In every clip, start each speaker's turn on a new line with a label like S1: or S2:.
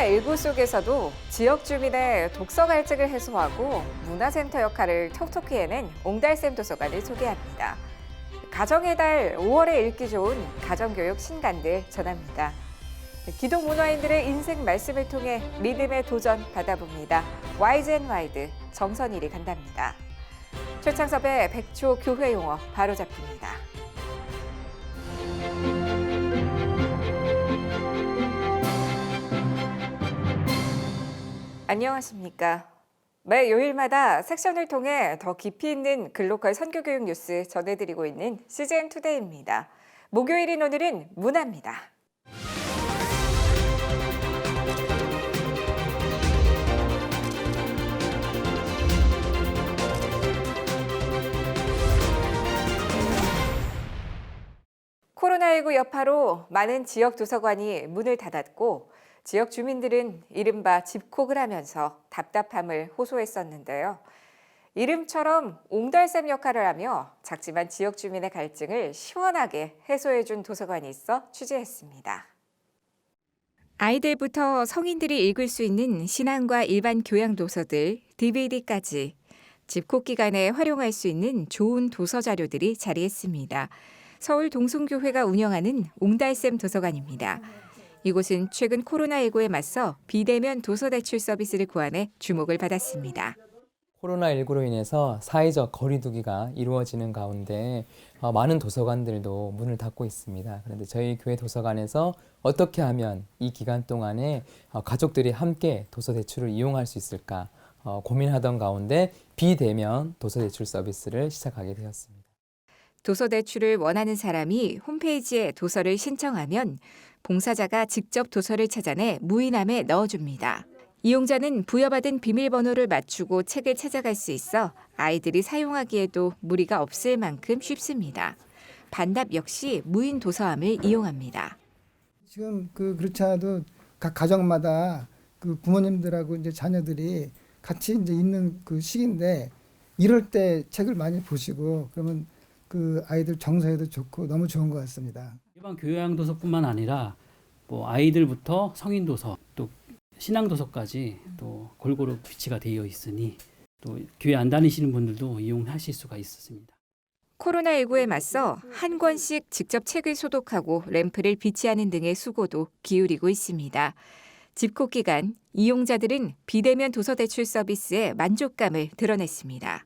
S1: 코로나19 속에서도 지역 주민의 독서 갈증을 해소하고 문화센터 역할을 톡톡히 해낸 옹달샘 도서관을 소개합니다. 가정의 달 5월에 읽기 좋은 가정교육 신간들 전합니다. 기독 문화인들의 인생 말씀을 통해 믿음의 도전 받아봅니다. 와이즈 앤 와이드 정선일이 간답니다. 최창섭의 백초 교회 용어 바로 잡힙니다. 안녕하십니까. 매 요일마다 섹션을 통해 더 깊이 있는 글로컬 선교교육 뉴스 전해드리고 있는 CGN 투데이입니다. 목요일인 오늘은 문화입니다. 코로나19 여파로 많은 지역 도서관이 문을 닫았고 지역 주민들은 이른바 집콕을 하면서 답답함을 호소했었는데요. 이름처럼 옹달샘 역할을 하며 작지만 지역 주민의 갈증을 시원하게 해소해준 도서관이 있어 취재했습니다. 아이들부터 성인들이 읽을 수 있는 신앙과 일반 교양 도서들, DVD까지 집콕 기간에 활용할 수 있는 좋은 도서 자료들이 자리했습니다. 서울 동숭교회가 운영하는 옹달샘 도서관입니다. 이곳은 최근 코로나19에 맞서 비대면 도서 대출 서비스를 고안해 주목을 받았습니다.
S2: 코로나19로 인해서 사회적 거리 두기가 이루어지는 가운데 많은 도서관들도 문을 닫고 있습니다. 그런데 저희 교회 도서관에서 어떻게 하면 이 기간 동안에 가족들이 함께 도서 대출을 이용할 수 있을까 고민하던 가운데 비대면 도서 대출 서비스를 시작하게 되었습니다.
S1: 도서 대출을 원하는 사람이 홈페이지에 도서를 신청하면 봉사자가 직접 도서를 찾아내 무인함에 넣어줍니다. 이용자는 부여받은 비밀번호를 맞추고 책을 찾아갈 수 있어 아이들이 사용하기에도 무리가 없을 만큼 쉽습니다. 반납 역시 무인 도서함을 이용합니다.
S3: 지금 그렇지 않아도 각 가정마다 그 부모님들하고 이제 자녀들이 같이 이제 있는 그 시기인데 이럴 때 책을 많이 보시고 그러면 그 아이들 정서에도 좋고 너무 좋은 것 같습니다.
S4: 일반 교양 도서뿐만 아니라 뭐 아이들부터 성인 도서 또 신앙 도서까지 또 골고루 비치가 되어 있으니 또 교회 안 다니시는 분들도 이용하실 수가 있었습니다.
S1: 코로나19에 맞서 한 권씩 직접 책을 소독하고 램프를 비치하는 등의 수고도 기울이고 있습니다. 집콕 기간 이용자들은 비대면 도서 대출 서비스에 만족감을 드러냈습니다.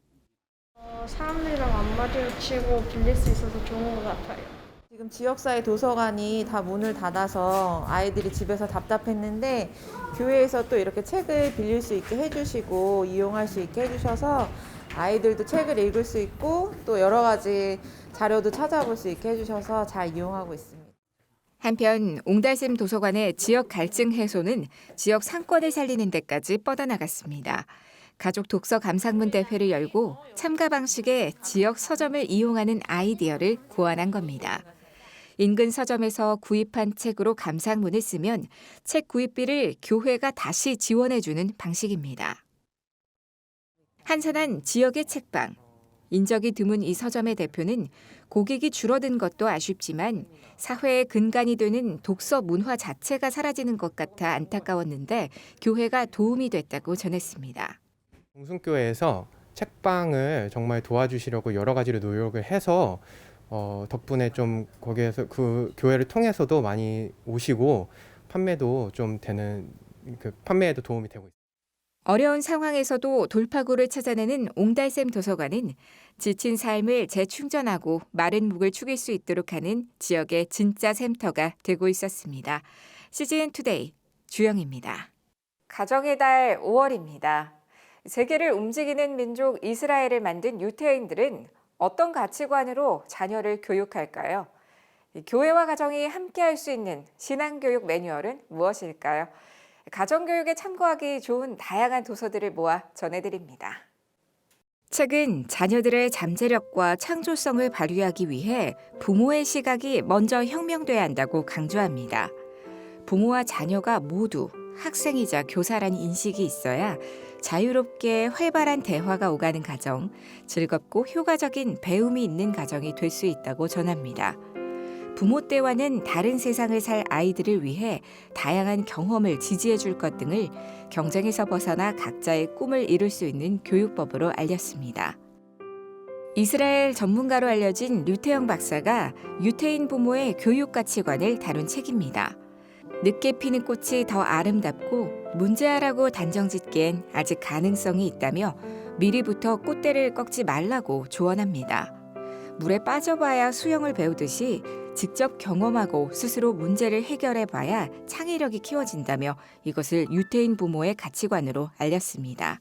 S5: 사람들이랑 안 마주치고 빌릴 수 있어서 좋은 것 같아요.
S6: 지금 지역사회 도서관이 다 문을 닫아서 아이들이 집에서 답답했는데 교회에서 또 이렇게 책을 빌릴 수 있게 해주시고 이용할 수 있게 해주셔서 아이들도 책을 읽을 수 있고 또 여러 가지 자료도 찾아볼 수 있게 해주셔서 잘 이용하고 있습니다.
S1: 한편 옹달샘 도서관의 지역 갈증 해소는 지역 상권을 살리는 데까지 뻗어나갔습니다. 가족 독서 감상문 대회를 열고 참가 방식에 지역 서점을 이용하는 아이디어를 고안한 겁니다. 인근 서점에서 구입한 책으로 감상문을 쓰면 책 구입비를 교회가 다시 지원해주는 방식입니다. 한산한 지역의 책방. 인적이 드문 이 서점의 대표는 고객이 줄어든 것도 아쉽지만 사회의 근간이 되는 독서 문화 자체가 사라지는 것 같아 안타까웠는데 교회가 도움이 됐다고 전했습니다.
S7: 동숭교회에서 책방을 정말 도와주시려고 여러 가지로 노력을 해서 덕분에 좀 거기에서 그 교회를 통해서도 많이 오시고 판매도 좀 되는 판매에도 도움이 되고 있습니다.
S1: 어려운 상황에서도 돌파구를 찾아내는 옹달샘 도서관은 지친 삶을 재충전하고 마른 목을 축일 수 있도록 하는 지역의 진짜 샘터가 되고 있었습니다. CGN 투데이 주영입니다. 가정의 달 5월입니다. 세계를 움직이는 민족 이스라엘을 만든 유태인들은 어떤 가치관으로 자녀를 교육할까요? 교회와 가정이 함께할 수 있는 신앙교육 매뉴얼은 무엇일까요? 가정교육에 참고하기 좋은 다양한 도서들을 모아 전해드립니다. 책은 자녀들의 잠재력과 창조성을 발휘하기 위해 부모의 시각이 먼저 혁명돼야 한다고 강조합니다. 부모와 자녀가 모두 학생이자 교사라는 인식이 있어야 자유롭게 활발한 대화가 오가는 가정, 즐겁고 효과적인 배움이 있는 가정이 될 수 있다고 전합니다. 부모 때와는 다른 세상을 살 아이들을 위해 다양한 경험을 지지해 줄 것 등을 경쟁에서 벗어나 각자의 꿈을 이룰 수 있는 교육법으로 알렸습니다. 이스라엘 전문가로 알려진 류태영 박사가 유태인 부모의 교육 가치관을 다룬 책입니다. 늦게 피는 꽃이 더 아름답고 문제아라고 단정짓기엔 아직 가능성이 있다며 미리부터 꽃대를 꺾지 말라고 조언합니다. 물에 빠져봐야 수영을 배우듯이 직접 경험하고 스스로 문제를 해결해봐야 창의력이 키워진다며 이것을 유태인 부모의 가치관으로 알렸습니다.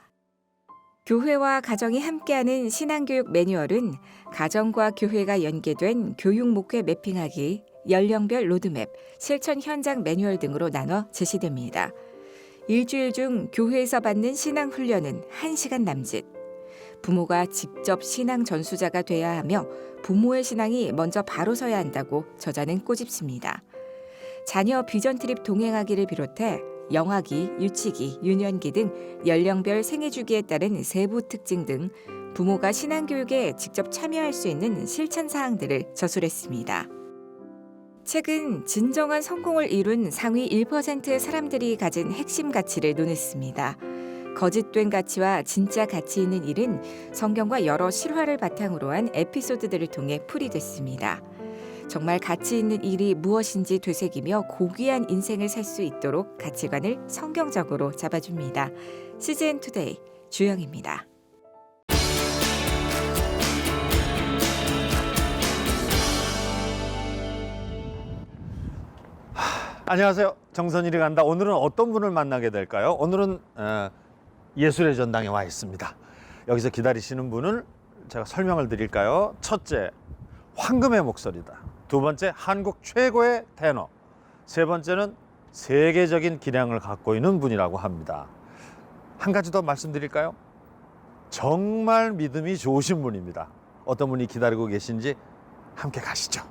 S1: 교회와 가정이 함께하는 신앙교육 매뉴얼은 가정과 교회가 연계된 교육 목회 매핑하기, 연령별 로드맵, 실천 현장 매뉴얼 등으로 나눠 제시됩니다. 일주일 중 교회에서 받는 신앙 훈련은 1시간 남짓. 부모가 직접 신앙 전수자가 돼야 하며 부모의 신앙이 먼저 바로 서야 한다고 저자는 꼬집습니다. 자녀 비전 트립 동행하기를 비롯해 영아기, 유치기, 유년기 등 연령별 생애 주기에 따른 세부 특징 등 부모가 신앙교육에 직접 참여할 수 있는 실천 사항들을 저술했습니다. 책은 진정한 성공을 이룬 상위 1%의 사람들이 가진 핵심 가치를 논했습니다. 거짓된 가치와 진짜 가치 있는 일은 성경과 여러 실화를 바탕으로 한 에피소드들을 통해 풀이됐습니다. 정말 가치 있는 일이 무엇인지 되새기며 고귀한 인생을 살 수 있도록 가치관을 성경적으로 잡아줍니다. CGN투데이 주영입니다.
S8: 안녕하세요. 정선일이 간다. 오늘은 어떤 분을 만나게 될까요? 오늘은 예술의 전당에 와 있습니다. 여기서 기다리시는 분을 제가 설명을 드릴까요? 첫째, 황금의 목소리다. 두 번째, 한국 최고의 테너. 세 번째는 세계적인 기량을 갖고 있는 분이라고 합니다. 한 가지 더 말씀드릴까요? 정말 믿음이 좋으신 분입니다. 어떤 분이 기다리고 계신지 함께 가시죠.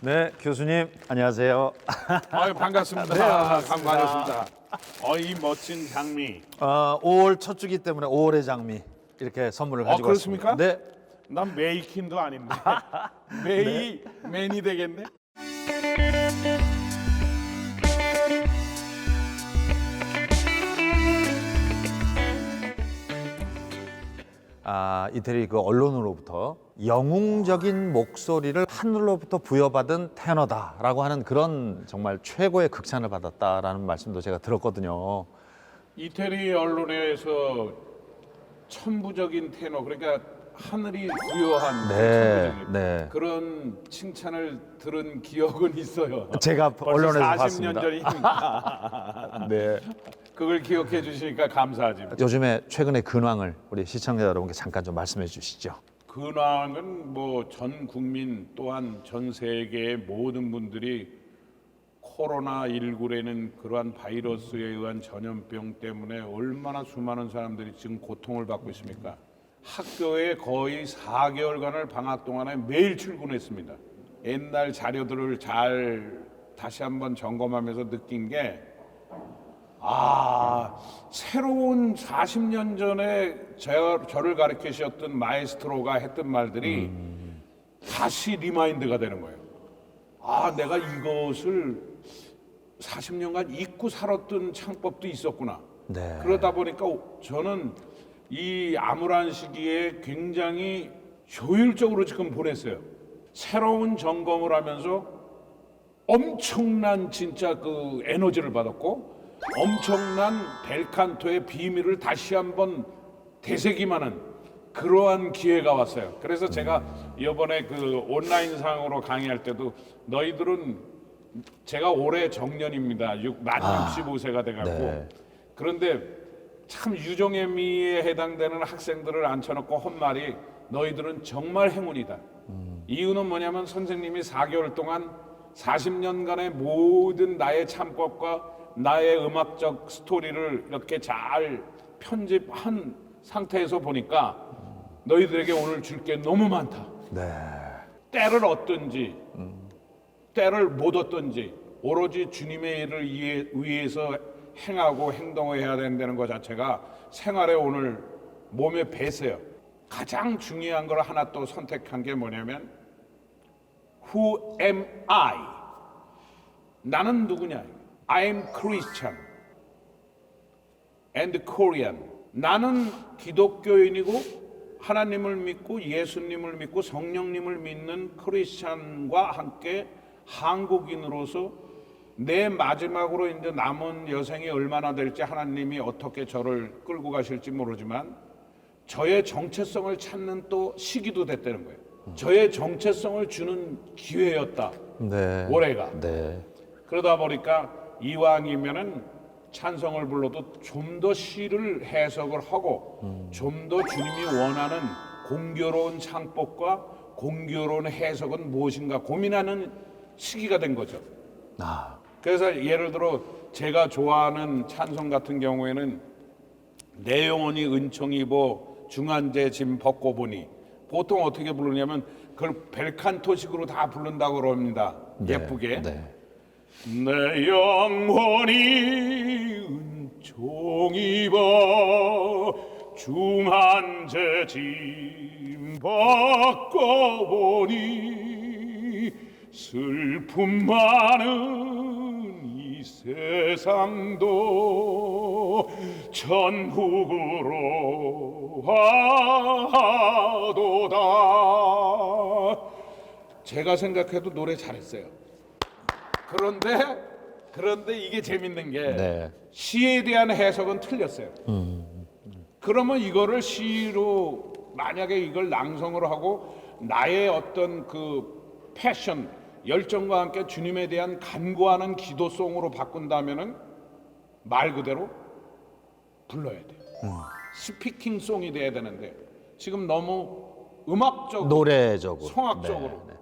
S8: 네, 교수님 안녕하세요.
S9: 아유, 반갑습니다.
S8: 네, 반갑습니다.
S9: 반갑습니다. 이 멋진 장미.
S8: 5월 첫 주기 때문에 5월의 장미 이렇게 선물을 가지고
S9: 그렇습니까?
S8: 왔습니다. 네.
S9: 난 메이킨도 아닌데 맨이 되겠네.
S8: 이태리 그 언론으로부터 영웅적인 목소리를 하늘로부터 부여받은 테너다라고 하는 그런 정말 최고의 극찬을 받았다라는 말씀도 제가 들었거든요.
S9: 이태리 언론에서 천부적인 테너, 그러니까 하늘이 부여한
S8: 네,
S9: 천부적인
S8: 네.
S9: 그런 칭찬을 들은 기억은 있어요.
S8: 제가
S9: 벌써
S8: 언론에서
S9: 40년
S8: 봤습니다.
S9: 전이니까.
S8: 네.
S9: 그걸 기억해 주시니까 감사하지.
S8: 요즘에 최근의 근황을 우리 시청자 여러분께 잠깐 좀 말씀해 주시죠.
S9: 근황은 뭐 전 국민 또한 전 세계의 모든 분들이 코로나19라는 그러한 바이러스에 의한 전염병 때문에 얼마나 수많은 사람들이 지금 고통을 받고 있습니까? 학교에 거의 4개월간을 방학 동안에 매일 출근했습니다. 옛날 자료들을 잘 다시 한번 점검하면서 느낀 게 새로운 40년 전에 저를 가르치셨던 마에스트로가 했던 말들이 다시 리마인드가 되는 거예요. 내가 이것을 40년간 잊고 살았던 창법도 있었구나.
S8: 네.
S9: 그러다 보니까 저는 이 암울한 시기에 굉장히 효율적으로 지금 보냈어요. 새로운 점검을 하면서 엄청난 진짜 그 에너지를 받았고 엄청난 벨칸토의 비밀을 다시 한번 되새김하는 그러한 기회가 왔어요. 그래서 제가 이번에 그 온라인상으로 강의할 때도 너희들은 제가 올해 정년입니다. 만 65세가 돼갖고
S8: 네.
S9: 그런데 참 유종의 미에 해당되는 학생들을 앉혀놓고 한 말이 너희들은 정말 행운이다. 이유는 뭐냐면 선생님이 4개월 동안 40년간의 모든 나의 참법과 나의 음악적 스토리를 이렇게 잘 편집한 상태에서 보니까 너희들에게 오늘 줄 게 너무 많다.
S8: 네.
S9: 때를 얻든지 때를 못 얻든지 오로지 주님의 일을 위해서 행하고 행동을 해야 된다는 것 자체가 생활에 오늘 몸에 배서요. 가장 중요한 걸 하나 또 선택한 게 뭐냐면 Who am I? 나는 누구냐? I am Christian and Korean. 나는 기독교인이고 하나님을 믿고 예수님을 믿고 성령님을 믿는 크리스찬과 함께 한국인으로서 내 마지막으로 이제 남은 여생이 얼마나 될지 하나님이 어떻게 저를 끌고 가실지 모르지만 저의 정체성을 찾는 또 시기도 됐다는 거예요. 저의 정체성을 주는 기회였다.
S8: 네.
S9: 올해가.
S8: 네.
S9: 그러다 보니까 이왕이면은 찬송을 불러도 좀 더 시를 해석을 하고 좀 더 주님이 원하는 공교로운 창법과 공교로운 해석은 무엇인가 고민하는 시기가 된 거죠.
S8: 아,
S9: 그래서 예를 들어 제가 좋아하는 찬송 같은 경우에는 내 영혼이 은총 입어 중한제 짐 벗고 보니 보통 어떻게 부르냐면 그걸 벨칸토식으로 다 부른다고 그럽니다. 예쁘게.
S8: 네.
S9: 내 영혼이 은총 입어 중한제 짐 벗고 보니 슬픔 많은 이 세상도 천국으로 하도다. 제가 생각해도 노래 잘했어요. 그런데 이게 재밌는 게
S8: 네.
S9: 시에 대한 해석은 틀렸어요. 그러면 이거를 시로 만약에 이걸 낭송을 하고 나의 어떤 그 패션, 열정과 함께 주님에 대한 간구하는 기도송으로 바꾼다면은 말 그대로 불러야 돼요. 스피킹송이 돼야 되는데 지금 너무 음악적으로,
S8: 노래적으로,
S9: 성악적으로,
S8: 네, 네.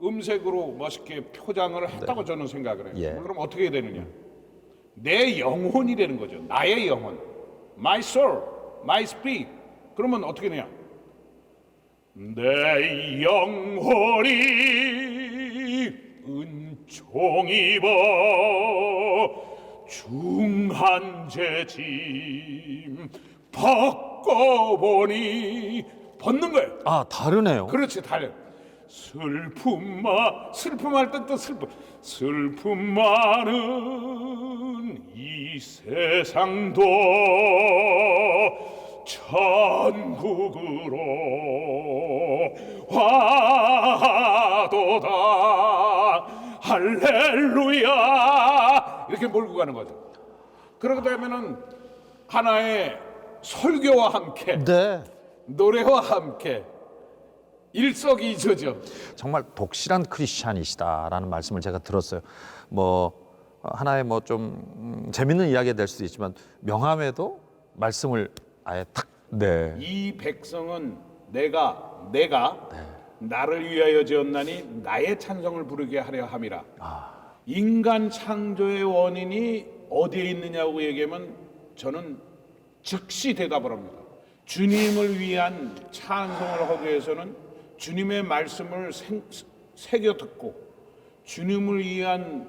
S9: 음색으로 멋있게 표장을 했다고 저는 생각을 해요.
S8: 예.
S9: 그럼 어떻게 되느냐? 내 영혼이 되는 거죠. 나의 영혼, my soul, my spirit. 그러면 어떻게 되냐? 내 영혼이 은총 입어 중한제 짐 벗고 보니 벗는 거예요.
S8: 아, 다르네요.
S9: 그렇지, 달려. 슬픔할 땐 또 슬픔 많은 이 세상도 천국으로 화도다. 할렐루야. 이렇게 몰고 가는 거죠. 그러게 되면은 하나의 설교와 함께
S8: 네.
S9: 노래와 함께 일석이조죠.
S8: 정말 독실한 크리스찬이시다라는 말씀을 제가 들었어요. 뭐 하나의 뭐 좀 재밌는 이야기가 될 수도 있지만 명함에도 말씀을 아예 탁. 네.
S9: 이 백성은 내가 나를 위하여 지었나니 나의 찬송을 부르게 하려 함이라. 인간 창조의 원인이 어디에 있느냐고 얘기하면 저는 즉시 대답을 합니다. 주님을 위한 찬송을 하기 위해서는 주님의 말씀을 새겨 듣고 주님을 위한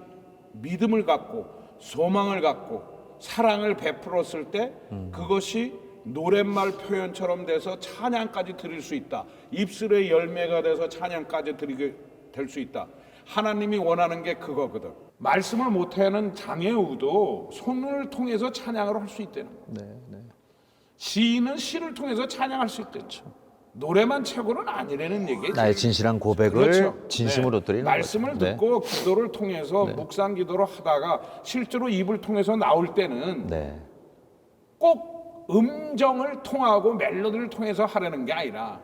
S9: 믿음을 갖고 소망을 갖고 사랑을 베풀었을 때 그것이 노랫말 표현처럼 돼서 찬양까지 드릴 수 있다. 입술의 열매가 돼서 찬양까지 드리게 될 수 있다. 하나님이 원하는 게 그거거든. 말씀을 못하는 장애우도 손을 통해서 찬양을 할 수 있다는 거예요.
S8: 네, 네.
S9: 시인은 시를 통해서 찬양할 수 있겠죠. 노래만 최고는 아니라는 얘기죠.
S8: 나의 진실한 고백을
S9: 그렇죠.
S8: 진심으로
S9: 네.
S8: 드리는
S9: 말씀을
S8: 거죠. 네.
S9: 듣고 기도를 통해서 묵상 기도를 하다가 실제로 입을 통해서 나올 때는
S8: 네.
S9: 꼭 음정을 통하고 멜로디를 통해서 하려는 게 아니라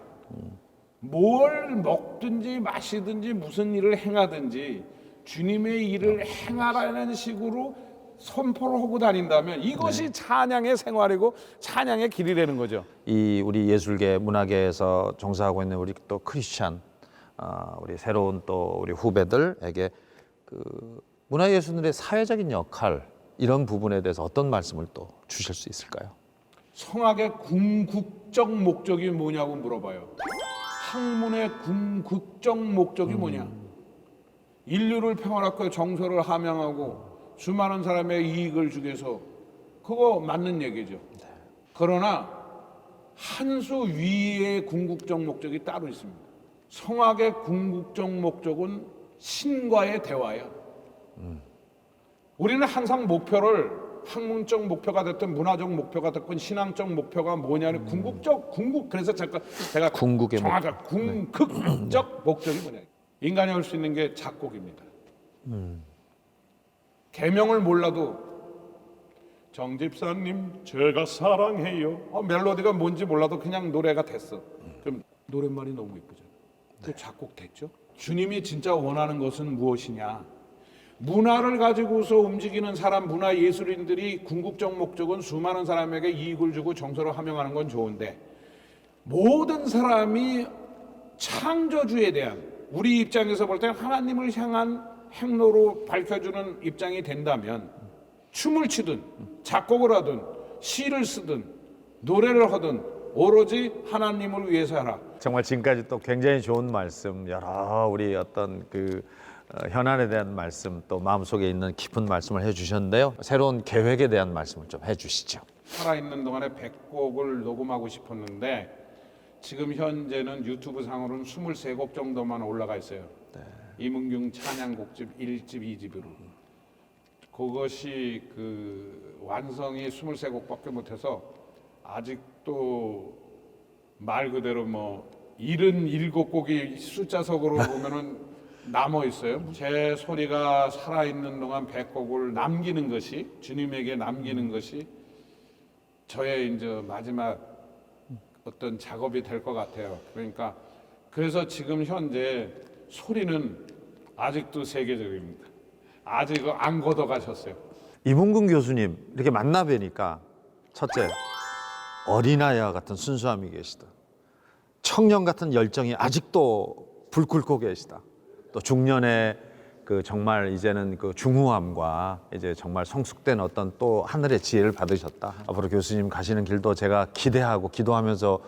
S9: 뭘 먹든지 마시든지 무슨 일을 행하든지 주님의 일을 행하라는 식으로 선포를 하고 다닌다면 이것이 찬양의 생활이고 찬양의 길이라는 거죠.
S8: 이 우리 예술계 문화계에서 종사하고 있는 우리 또 크리스찬 우리 새로운 또 우리 후배들에게 그 문화예술들의 사회적인 역할 이런 부분에 대해서 어떤 말씀을 또 주실 수 있을까요?
S9: 성악의 궁극적 목적이 뭐냐고 물어봐요. 학문의 궁극적 목적이 뭐냐? 인류를 평화롭게 정서를 함양하고 수많은 사람의 이익을 주기 위해서 그거 맞는 얘기죠. 그러나 한 수 위의 궁극적 목적이 따로 있습니다. 성악의 궁극적 목적은 신과의 대화야. 우리는 항상 목표를 학문적 목표가 됐든 문화적 목표가 됐든 신앙적 목표가 뭐냐는 그래서 제가
S8: 궁극의
S9: 정확하게 궁극적 목적이 뭐냐. 인간이 할 수 있는 게 작곡입니다. 계명을 몰라도 정 집사님 제가 사랑해요. 멜로디가 뭔지 몰라도 그냥 노래가 됐어. 그럼 노랫말이 너무 이쁘죠. 그 작곡됐죠. 주님이 진짜 원하는 것은 무엇이냐. 문화를 가지고서 움직이는 사람, 문화 예술인들이 궁극적 목적은 수많은 사람에게 이익을 주고 정서를 함양하는 건 좋은데, 모든 사람이 창조주에 대한, 우리 입장에서 볼 때 하나님을 향한 행로로 밝혀주는 입장이 된다면 춤을 추든 작곡을 하든 시를 쓰든 노래를 하든 오로지 하나님을 위해서 하라.
S8: 정말 지금까지 또 굉장히 좋은 말씀, 여러 우리 어떤 그 현안에 대한 말씀, 또 마음속에 있는 깊은 말씀을 해주셨는데요. 새로운 계획에 대한 말씀을 좀 해주시죠.
S9: 살아있는 동안에 100곡을 녹음하고 싶었는데 지금 현재는 유튜브 상으로는 23곡 정도만 올라가 있어요. 이문경 찬양곡집 1집, 2집으로. 그것이 그 완성이 23곡밖에 못해서 아직도 말 그대로 뭐 77곡이 숫자석으로 보면은 남아 있어요. 제 소리가 살아있는 동안 100곡을 남기는 것이, 주님에게 남기는 것이 저의 이제 마지막 어떤 작업이 될 것 같아요. 그러니까 그래서 지금 현재 소리는 아직도 세계적입니다. 아직 안 걷어가셨어요.
S8: 이문근 교수님 이렇게 만나 뵈니까 첫째, 어린아이와 같은 순수함이 계시다. 청년 같은 열정이 아직도 불 끓고 계시다. 또 중년의 그 정말 이제는 그 중후함과 이제 정말 성숙된 어떤 또 하늘의 지혜를 받으셨다. 앞으로 교수님 가시는 길도 제가 기대하고 기도하면서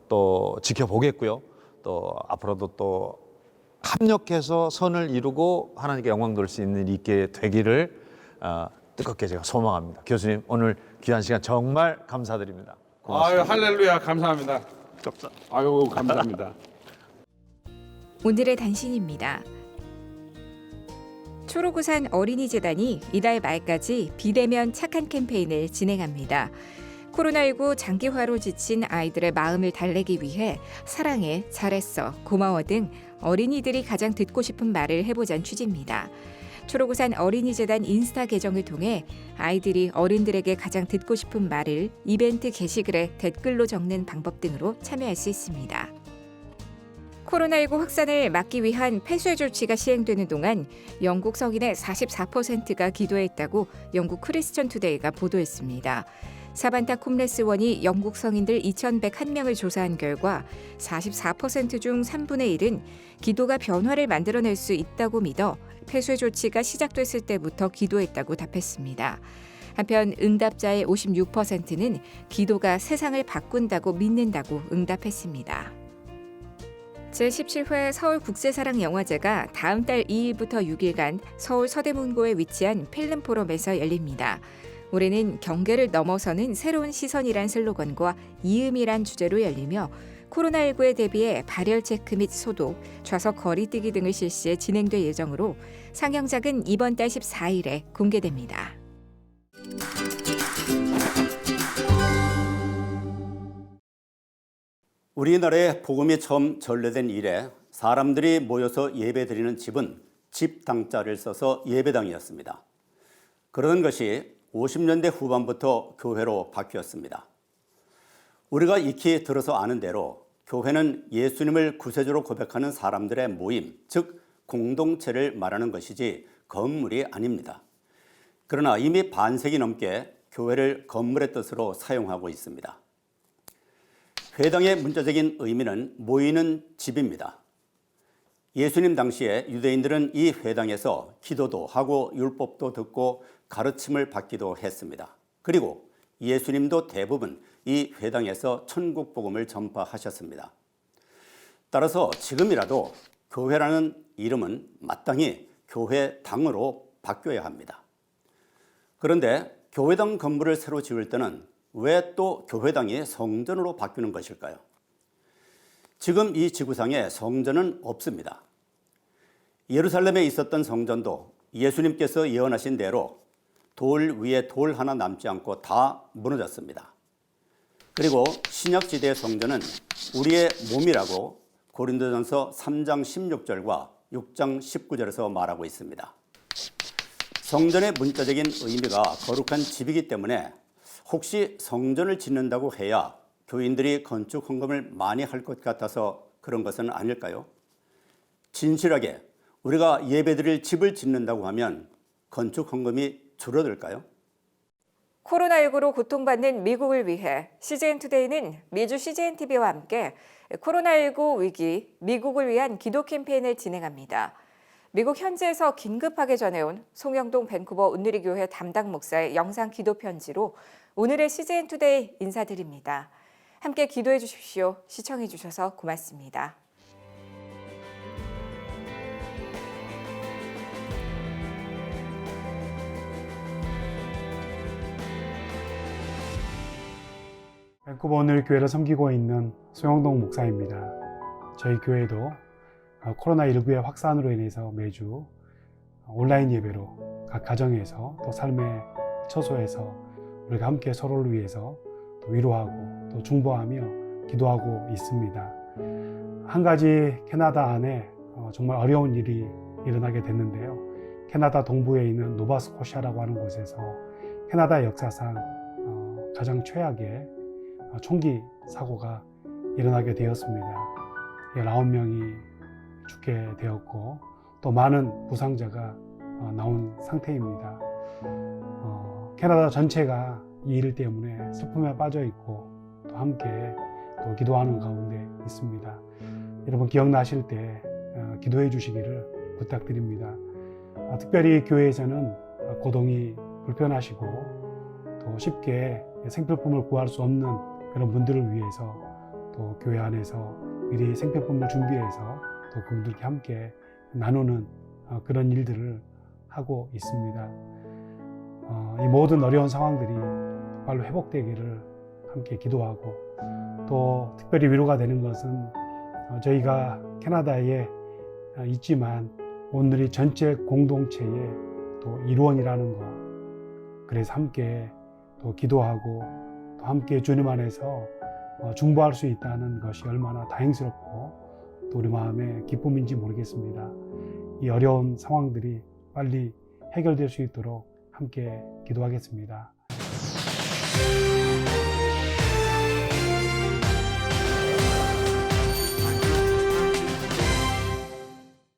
S8: 또 지켜보겠고요. 또 앞으로도 또 합력해서 선을 이루고 하나님께 영광 돌릴 수 있는 있게 되기를 뜨겁게 제가 소망합니다. 교수님 오늘 귀한 시간 정말 감사드립니다. 고맙습니다.
S9: 아유 할렐루야 감사합니다. 아유 감사합니다.
S1: 오늘의 단신입니다. 초록우산 어린이재단이 이달 말까지 비대면 착한 캠페인을 진행합니다. 코로나19 장기화로 지친 아이들의 마음을 달래기 위해 사랑해, 잘했어, 고마워 등 어린이들이 가장 듣고 싶은 말을 해보자는 취지입니다. 초록우산 어린이재단 인스타 계정을 통해 아이들이 어른들에게 가장 듣고 싶은 말을 이벤트 게시글에 댓글로 적는 방법 등으로 참여할 수 있습니다. 코로나19 확산을 막기 위한 폐쇄 조치가 시행되는 동안 영국 성인의 44%가 기도했다고 영국 크리스천 투데이가 보도했습니다. 사반타 쿰레스원이 영국 성인들 2,101명을 조사한 결과 44% 중 3분의 1은 기도가 변화를 만들어낼 수 있다고 믿어 폐쇄 조치가 시작됐을 때부터 기도했다고 답했습니다. 한편 응답자의 56%는 기도가 세상을 바꾼다고 믿는다고 응답했습니다. 제17회 서울국제사랑영화제가 다음 달 2일부터 6일간 서울 서대문구에 위치한 필름포럼에서 열립니다. 올해는 경계를 넘어서는 새로운 시선이란 슬로건과 이음이란 주제로 열리며 코로나19에 대비해 발열 체크 및 소독, 좌석 거리뛰기 등을 실시해 진행될 예정으로 상영작은 이번 달 14일에 공개됩니다.
S10: 우리나라에 복음이 처음 전래된 이래 사람들이 모여서 예배드리는 집은 집당자를 써서 예배당이었습니다. 그러던 것이 50년대 후반부터 교회로 바뀌었습니다. 우리가 익히 들어서 아는 대로 교회는 예수님을 구세주로 고백하는 사람들의 모임, 즉 공동체를 말하는 것이지 건물이 아닙니다. 그러나 이미 반세기 넘게 교회를 건물의 뜻으로 사용하고 있습니다. 회당의 문자적인 의미는 모이는 집입니다. 예수님 당시에 유대인들은 이 회당에서 기도도 하고 율법도 듣고 가르침을 받기도 했습니다. 그리고 예수님도 대부분 이 회당에서 천국 복음을 전파하셨습니다. 따라서 지금이라도 교회라는 이름은 마땅히 교회당으로 바뀌어야 합니다. 그런데 교회당 건물을 새로 지을 때는 왜 또 교회당이 성전으로 바뀌는 것일까요? 지금 이 지구상에 성전은 없습니다. 예루살렘에 있었던 성전도 예수님께서 예언하신 대로 돌 위에 돌 하나 남지 않고 다 무너졌습니다. 그리고 신약시대의 성전은 우리의 몸이라고 고린도전서 3장 16절과 6장 19절에서 말하고 있습니다. 성전의 문자적인 의미가 거룩한 집이기 때문에 혹시 성전을 짓는다고 해야 교인들이 건축 헌금을 많이 할 것 같아서 그런 것은 아닐까요? 진실하게 우리가 예배드릴 집을 짓는다고 하면 건축 헌금이 줄어들까요?
S1: 코로나19로 고통받는 미국을 위해 CGN투데이는 미주 CGNTV와 함께 코로나19 위기, 미국을 위한 기도 캠페인을 진행합니다. 미국 현지에서 긴급하게 전해온 송영동 밴쿠버 온누리교회 담당 목사의 영상 기도 편지로 오늘의 CGN투데이 인사드립니다. 함께 기도해 주십시오. 시청해 주셔서 고맙습니다.
S11: 밴쿠버 온누리교회를 섬기고 있는 송영동 목사입니다. 저희 교회도 코로나19의 확산으로 인해서 매주 온라인 예배로 각 가정에서 또 삶의 처소에서 우리가 함께 서로를 위해서 또 위로하고 또 중보하며 기도하고 있습니다. 한 가지 캐나다 안에 정말 어려운 일이 일어나게 됐는데요. 캐나다 동부에 있는 노바스코샤라고 하는 곳에서 캐나다 역사상 가장 최악의 총기 사고가 일어나게 되었습니다. 19명이 죽게 되었고 또 많은 부상자가 나온 상태입니다. 캐나다 전체가 이 일 때문에 슬픔에 빠져 있고 또 함께 또 기도하는 가운데 있습니다. 여러분 기억나실 때 기도해 주시기를 부탁드립니다. 특별히 교회에서는 고동이 불편하시고 또 쉽게 생필품을 구할 수 없는 그런 분들을 위해서 또 교회 안에서 미리 생필품을 준비해서 또 그분들께 함께 나누는 그런 일들을 하고 있습니다. 이 모든 어려운 상황들이 빨리 회복되기를 함께 기도하고 또 특별히 위로가 되는 것은 저희가 캐나다에 있지만 오늘이 전체 공동체의 또 일원이라는 것, 그래서 함께 또 기도하고 또 함께 주님 안에서 중보할 수 있다는 것이 얼마나 다행스럽고 또 우리 마음의 기쁨인지 모르겠습니다. 이 어려운 상황들이 빨리 해결될 수 있도록 함께 기도하겠습니다.